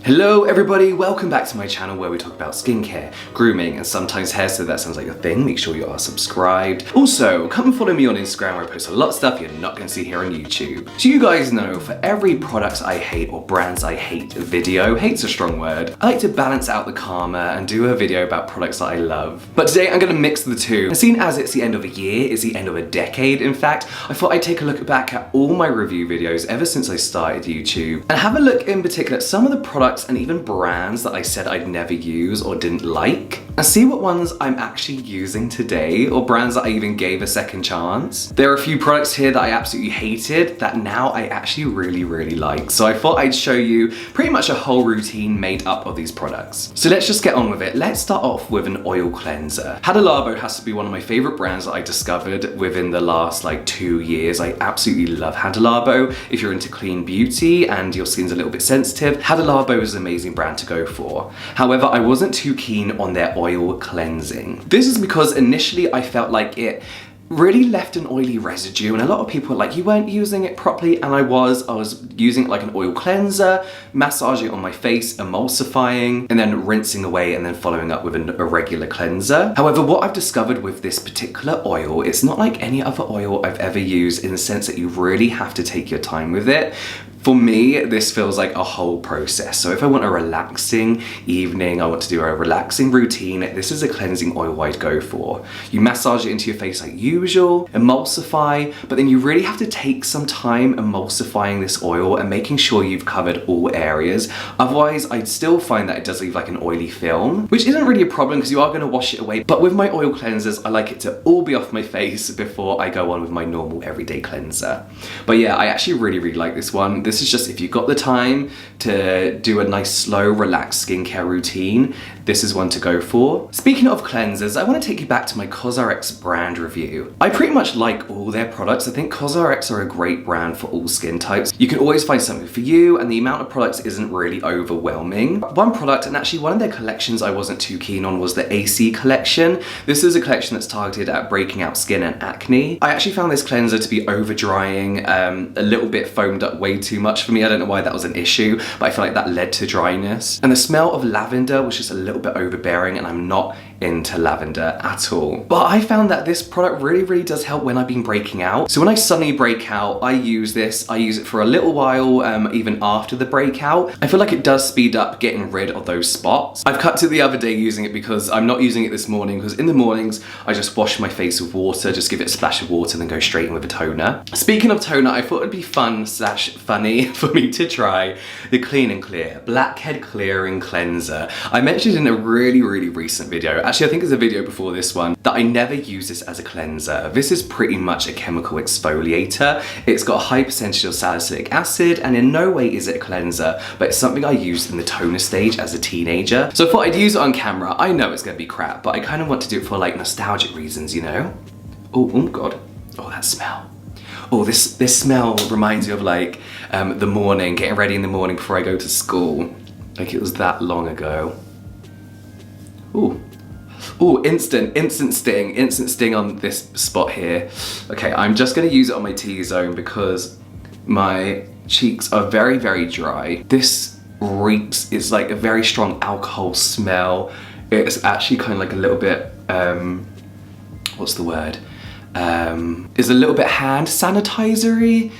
Hello everybody, welcome back to my channel where we talk about skincare, grooming, and sometimes hair, so that sounds like a thing. Make sure you are subscribed. Also, come and follow me on Instagram where I post a lot of stuff you're not going to see here on YouTube. So you guys know, for every products I hate or brands I hate video, hate's a strong word, I like to balance out the karma and do a video about products that I love. But today I'm going to mix the two. And seeing as it's the end of a year, it's the end of a decade in fact, I thought I'd take a look back at all my review videos ever since I started YouTube and have a look in particular at some of the products and even brands that I said I'd never use or didn't like, and see what ones I'm actually using today or brands that I even gave a second chance. There are a few products here that I absolutely hated that now I actually really like. So I thought I'd show you pretty much a whole routine made up of these products. So let's just get on with it. Let's start off with an oil cleanser. Hada Labo has to be one of my favorite brands that I discovered within the last like 2 years. I absolutely love Hada Labo. If you're into clean beauty and your skin's a little bit sensitive, Hada Labo is an amazing brand to go for. However, I wasn't too keen on their oil cleansing. This is because initially I felt like it really left an oily residue, and a lot of people were like, you weren't using it properly, and I was using it like an oil cleanser, massaging it on my face, emulsifying, and then rinsing away and then following up with a regular cleanser. However, what I've discovered with this particular oil, it's not like any other oil I've ever used in the sense that you really have to take your time with it. For me, this feels like a whole process. So if I want a relaxing evening, I want to do a relaxing routine, this is a cleansing oil I'd go for. You massage it into your face like usual, emulsify, but then you really have to take some time emulsifying this oil and making sure you've covered all areas. Otherwise, I'd still find that it does leave like an oily film, which isn't really a problem because you are going to wash it away. But with my oil cleansers, I like it to all be off my face before I go on with my normal everyday cleanser. But yeah, I actually really like this one. This is just if you've got the time to do a nice slow relaxed skincare routine, this is one to go for. Speaking of cleansers, I want to take you back to my CosRx brand review. I pretty much like all their products. I think CosRx are a great brand for all skin types. You can always find something for you and the amount of products isn't really overwhelming. One product, and actually one of their collections I wasn't too keen on, was the AC collection. This is a collection that's targeted at breaking out skin and acne. I actually found this cleanser to be over drying, a little bit foamed up way too much for me. I don't know why that was an issue, but I feel like that led to dryness. And the smell of lavender was just a little bit overbearing, and I'm not into lavender at all. But I found that this product really does help when I've been breaking out. So when I suddenly break out, I use this. I use it for a little while, even after the breakout. I feel like it does speed up getting rid of those spots. I've cut to the other day using it because I'm not using it this morning, because in the mornings I just wash my face with water, just give it a splash of water and then go straight in with a toner. Speaking of toner, I thought it'd be funny for me to try the Clean and Clear Blackhead Clearing Cleanser. I mentioned in a really recent video, actually I think it's a video before this one, that I never use this as a cleanser. This is pretty much a chemical exfoliator. It's got a high percentage of salicylic acid, and in no way is it a cleanser, but it's something I used in the toner stage as a teenager. So I thought I'd use it on camera. I know it's gonna be crap, but I kind of want to do it for like nostalgic reasons, you know? Oh god. Oh, that smell. Oh, this smell reminds me of like the morning, getting ready in the morning before I go to school. Like it was that long ago. Ooh, instant sting on this spot here. Okay, I'm just gonna use it on my T-zone because my cheeks are very dry. This reeks, it's like a very strong alcohol smell. It's actually kind of like a little bit, what's the word? Is a little bit hand sanitizer-y.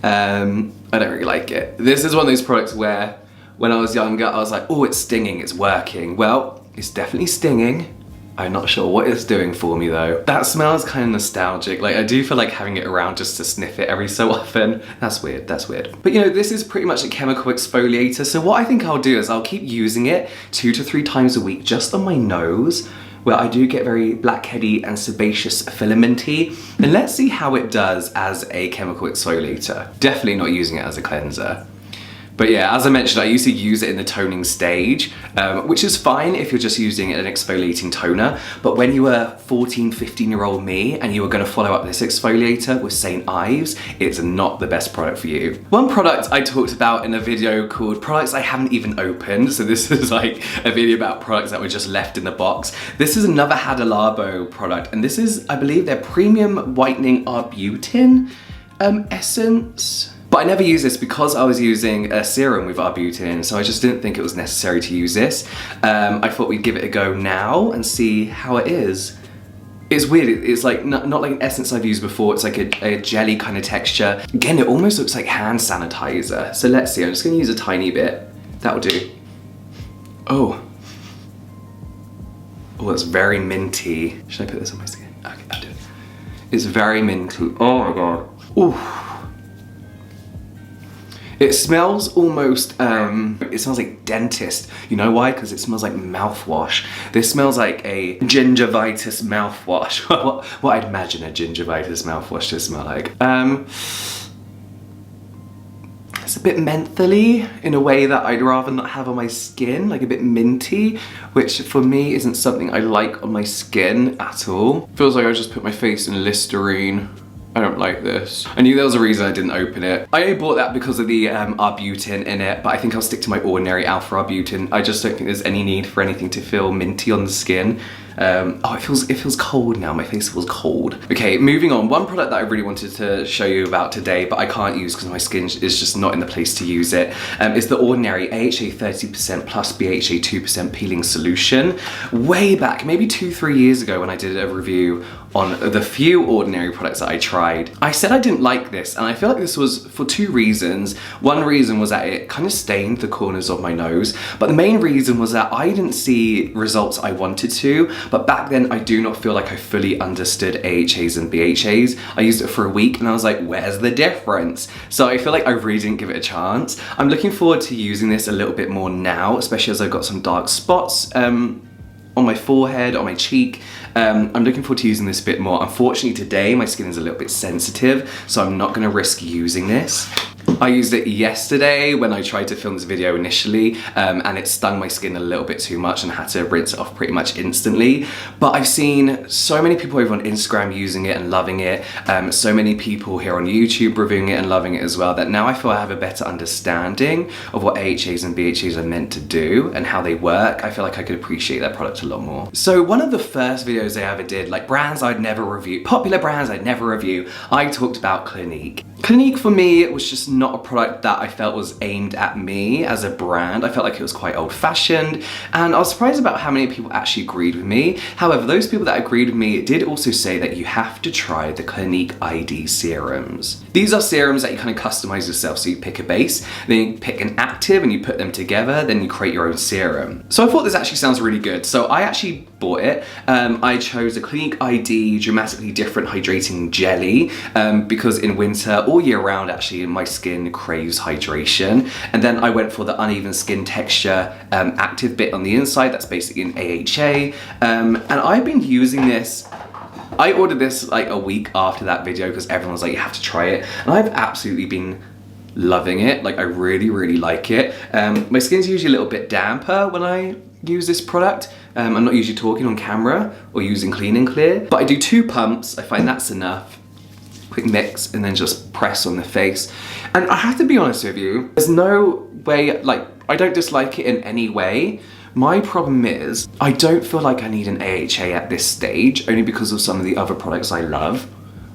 I don't really like it. This is one of those products where when I was younger, I was like, oh, it's stinging, it's working. Well, it's definitely stinging. I'm not sure what it's doing for me though. That smells kind of nostalgic. Like I do feel like having it around just to sniff it every so often. That's weird. But you know, this is pretty much a chemical exfoliator. So what I think I'll do is I'll keep using it 2 to 3 times a week just on my nose, where I do get very blackheady and sebaceous filamenty. And let's see how it does as a chemical exfoliator. Definitely not using it as a cleanser. But yeah, as I mentioned, I used to use it in the toning stage, which is fine if you're just using an exfoliating toner. But when you were 14, 15-year-old me and you were gonna follow up this exfoliator with St. Ives, it's not the best product for you. One product I talked about in a video called Products I Haven't Even Opened. So this is like a video about products that were just left in the box. This is another Hada Labo product, and this is, I believe, their Premium Whitening Arbutin essence. But But I never used this because I was using a serum with arbutin, so I just didn't think it was necessary to use this. I thought we'd give it a go now and see how it is. It's weird, it's like not like an essence I've used before, it's like a jelly kind of texture. Again, it almost looks like hand sanitizer. So let's see, I'm just gonna use a tiny bit. That'll do. Oh. Oh, it's very minty. Should I put this on my skin? Okay, I'll do it. It's very minty. Oh my god. Ooh. It smells almost, it smells like dentist. You know why? Because it smells like mouthwash. This smells like a gingivitis mouthwash. what I'd imagine a gingivitis mouthwash to smell like. It's a bit mentholy in a way that I'd rather not have on my skin, like a bit minty, which for me isn't something I like on my skin at all. Feels like I just put my face in Listerine. I don't like this. I knew there was a reason I didn't open it. I only bought that because of the arbutin in it, but I think I'll stick to my ordinary alpha arbutin. I just don't think there's any need for anything to feel minty on the skin. Oh, it feels cold now. My face feels cold. Okay, moving on. One product that I really wanted to show you about today, but I can't use because my skin is just not in the place to use it, is the Ordinary AHA 30% plus BHA 2% peeling solution. Way back, maybe 2-3 years ago when I did a review on the few Ordinary products that I tried, I said I didn't like this, and I feel like this was for 2 reasons. One reason was that it kind of stained the corners of my nose, but the main reason was that I didn't see results I wanted to. But back then, I do not feel like I fully understood AHAs and BHAs. I used it for a week and I was like, where's the difference? So I feel like I really didn't give it a chance. I'm looking forward to using this a little bit more now, especially as I've got some dark spots on my forehead, on my cheek. I'm looking forward to using this a bit more. Unfortunately today, my skin is a little bit sensitive, so I'm not gonna risk using this. I used it yesterday when I tried to film this video initially, and it stung my skin a little bit too much and had to rinse it off pretty much instantly. But I've seen so many people over on Instagram using it and loving it, so many people here on YouTube reviewing it and loving it as well, that now I feel I have a better understanding of what AHAs and BHAs are meant to do and how they work. I feel like I could appreciate that product a lot more. So one of the first videos I ever did, like brands I'd never review, popular brands I'd never review, I talked about Clinique. Clinique for me, it was just not a product that I felt was aimed at me as a brand. I felt like it was quite old-fashioned, and I was surprised about how many people actually agreed with me. However, those people that agreed with me did also say that you have to try the Clinique ID serums. These are serums that you kind of customize yourself. So you pick a base, then you pick an active and you put them together, then you create your own serum. So I thought this actually sounds really good. So I actually bought it. I chose a Clinique ID Dramatically Different Hydrating Jelly because in winter, all year round, actually, my skin craves hydration. And then I went for the uneven skin texture active bit on the inside. That's basically an AHA. And I've been using this. I ordered this like a week after that video because everyone was like, you have to try it. And I've absolutely been loving it. Like, I really, really like it. My skin's usually a little bit damper when I use this product. I'm not usually talking on camera or using Clean and Clear, but I do 2 pumps. I find that's enough. Quick mix and then just press on the face. And I have to be honest with you, there's no way, like, I don't dislike it in any way. My problem is, I don't feel like I need an AHA at this stage, only because of some of the other products I love.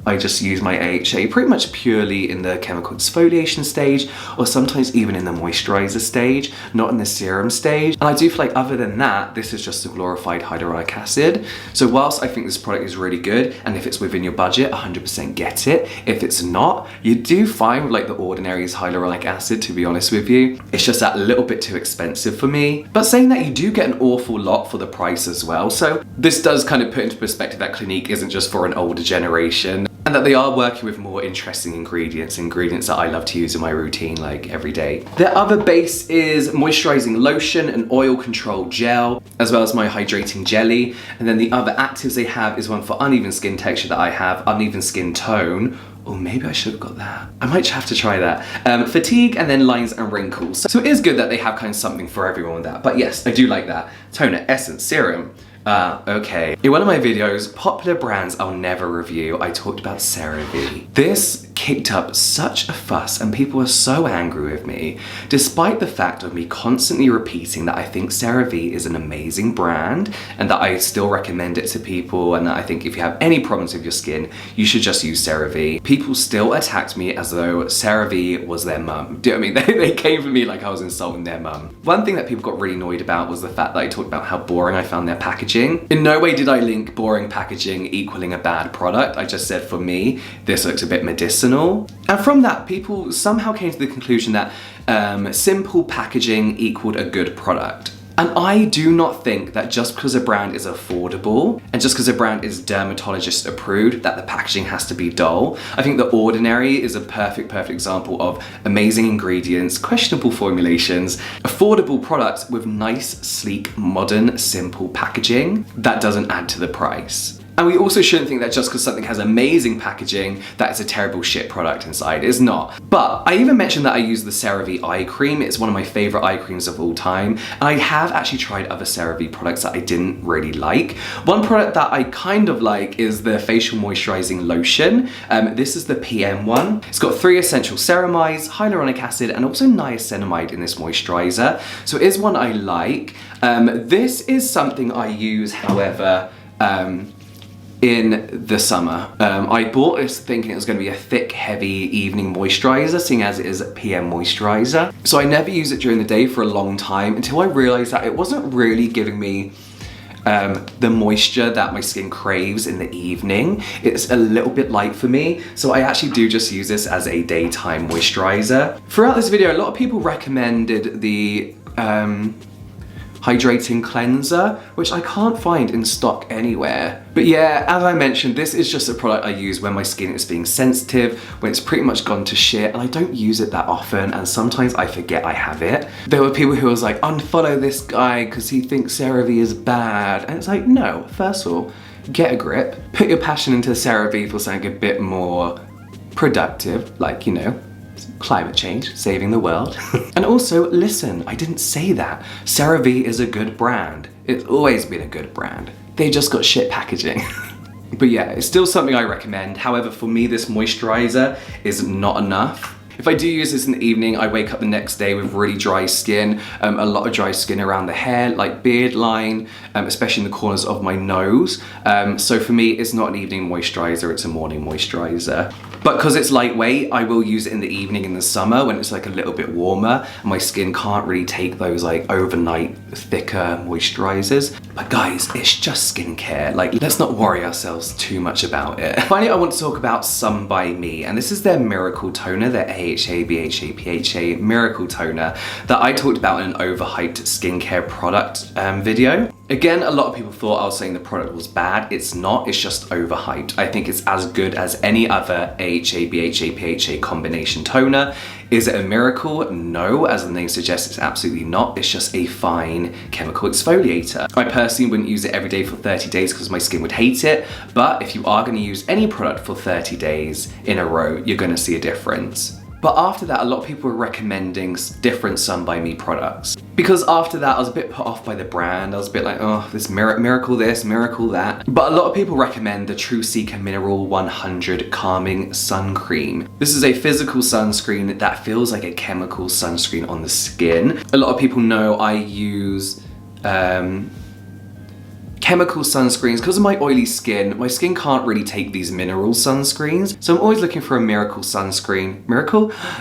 I just use my AHA pretty much purely in the chemical exfoliation stage, or sometimes even in the moisturizer stage, not in the serum stage. And I do feel like other than that, this is just a glorified hyaluronic acid. So whilst I think this product is really good, and if it's within your budget, 100% get it. If it's not, you do fine with like the Ordinary's hyaluronic acid, to be honest with you. It's just that little bit too expensive for me. But saying that, you do get an awful lot for the price as well. So this does kind of put into perspective that Clinique isn't just for an older generation, and that they are working with more interesting ingredients that I love to use in my routine like every day. Their other base is Moisturizing Lotion and Oil Control Gel, as well as my Hydrating Jelly. And then the other actives they have is one for uneven skin texture that I have, uneven skin tone. Or maybe I should have got that. I might have to try that. Fatigue, and then lines and wrinkles. So it is good that they have kind of something for everyone with that. But yes, I do like that. Toner, essence, serum. Okay. In one of my videos, popular brands I'll never review, I talked about Cerave. This kicked up such a fuss and people were so angry with me, despite the fact of me constantly repeating that I think Cerave is an amazing brand and that I still recommend it to people, and that I think if you have any problems with your skin, you should just use Cerave. People still attacked me as though Cerave was their mum. Do you know what I mean? They came for me like I was insulting their mum. One thing that people got really annoyed about was the fact that I talked about how boring I found their packaging. In no way did I link boring packaging equaling a bad product. I just said for me, this looks a bit medicinal. And from that, people somehow came to the conclusion that simple packaging equaled a good product. And I do not think that just because a brand is affordable and just because a brand is dermatologist approved, that the packaging has to be dull. I think The Ordinary is a perfect example of amazing ingredients, questionable formulations, affordable products with nice, sleek, modern, simple packaging that doesn't add to the price. And we also shouldn't think that just because something has amazing packaging, that it's a terrible shit product inside. It's not. But I even mentioned that I use the Cerave eye cream. It's one of my favorite eye creams of all time. And I have actually tried other Cerave products that I didn't really like. One product that I kind of like is the facial moisturizing lotion. This is the PM one. It's got 3 essential ceramides, hyaluronic acid, and also niacinamide in this moisturizer. So it is one I like. This is something I use, however, in the summer. I bought this thinking it was going to be a thick, heavy evening moisturizer, seeing as it is a PM moisturizer. So I never use it during the day for a long time until I realized that it wasn't really giving me the moisture that my skin craves in the evening. It's a little bit light for me, so I actually do just use this as a daytime moisturizer. Throughout this video, a lot of people recommended the Hydrating Cleanser, which I can't find in stock anywhere. But yeah, as I mentioned, this is just a product I use when my skin is being sensitive, when it's pretty much gone to shit, and I don't use it that often, and sometimes I forget I have it. There were people who was like, unfollow this guy because he thinks CeraVe is bad. And it's like, no, first of all, get a grip. Put your passion into CeraVe for something a bit more productive, like, you know, climate change, saving the world. And also, listen, I didn't say that. CeraVe is a good brand. It's always been a good brand. They just got shit packaging. But yeah, it's still something I recommend. However, for me, this moisturizer is not enough. If I do use this in the evening, I wake up the next day with really dry skin, a lot of dry skin around the hair, like beard line, especially in the corners of my nose. So for me, it's not an evening moisturizer, it's a morning moisturizer. But because it's lightweight, I will use it in the evening in the summer when it's like a little bit warmer and my skin can't really take those like overnight thicker moisturizers. But guys, it's just skincare. Like, let's not worry ourselves too much about it. Finally, I want to talk about Some by Me, and this is their Miracle Toner, their AHA, BHA, PHA Miracle Toner that I talked about in an overhyped skincare product video. Again, a lot of people thought I was saying the product was bad. It's not, it's just overhyped. I think it's as good as any other AHA, BHA, PHA combination toner. Is it a miracle? No, as the name suggests, it's absolutely not. It's just a fine chemical exfoliator. I personally wouldn't use it every day for 30 days because my skin would hate it. But if you are going to use any product for 30 days in a row, you're going to see a difference. But after that, a lot of people were recommending different Some by Me products. Because after that, I was a bit put off by the brand. I was a bit like, oh, this miracle this, miracle that. But a lot of people recommend the Truecica Mineral 100 Calming Sun Cream. This is a physical sunscreen that feels like a chemical sunscreen on the skin. A lot of people know I use chemical sunscreens. Because of my oily skin, my skin can't really take these mineral sunscreens. So I'm always looking for a miracle sunscreen.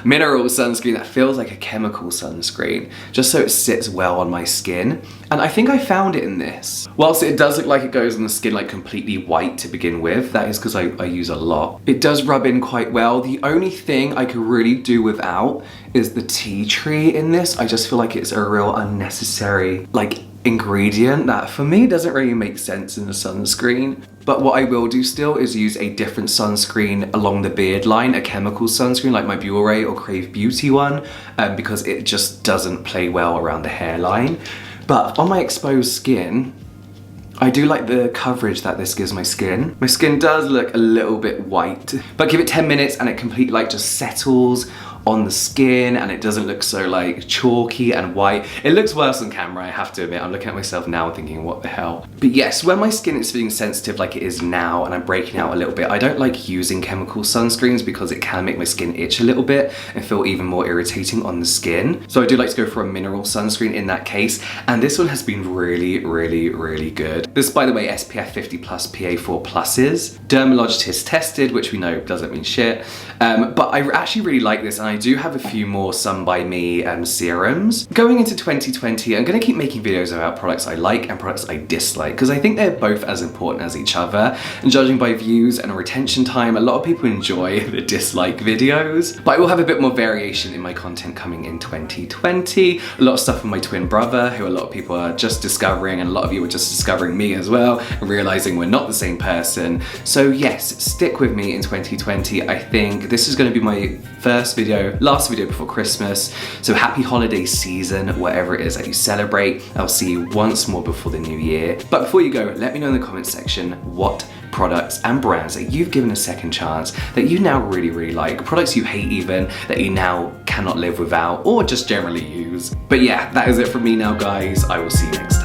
Mineral sunscreen that feels like a chemical sunscreen, just so it sits well on my skin. And I think I found it in this. Whilst it does look like it goes on the skin like completely white to begin with, that is because I use a lot. It does rub in quite well. The only thing I could really do without is the tea tree in this. I just feel like it's a real unnecessary, like, ingredient that for me doesn't really make sense in a sunscreen. But what I will do still is use a different sunscreen along the beard line, a chemical sunscreen like my Biore or Crave Beauty one, because it just doesn't play well around the hairline. But on my exposed skin, I do like the coverage that this gives my skin. My skin does look a little bit white, but give it 10 minutes and it completely like just settles on the skin and it doesn't look so like chalky and white. It looks worse on camera, I have to admit. I'm looking at myself now and thinking, what the hell? But yes, when my skin is feeling sensitive like it is now and I'm breaking out a little bit, I don't like using chemical sunscreens because it can make my skin itch a little bit and feel even more irritating on the skin. So I do like to go for a mineral sunscreen in that case, and this one has been really, really, really good. This, by the way, SPF 50 plus PA4 pluses. Dermatologist tested, which we know doesn't mean shit. But I actually really like this, and I do have a few more Sun by Me serums. Going into 2020, I'm gonna keep making videos about products I like and products I dislike, because I think they're both as important as each other. And judging by views and retention time, a lot of people enjoy the dislike videos. But I will have a bit more variation in my content coming in 2020. A lot of stuff from my twin brother, who a lot of people are just discovering, and a lot of you are just discovering me as well, and realizing we're not the same person. So yes, stick with me in 2020. I think this is going to be my last video before Christmas. So happy holiday season, whatever it is that you celebrate. I'll see you once more before the new year. But before you go, let me know in the comment section what products and brands that you've given a second chance that you now really, really like. Products you hate even, that you now cannot live without, or just generally use. But yeah, that is it from me now, guys. I will see you next time.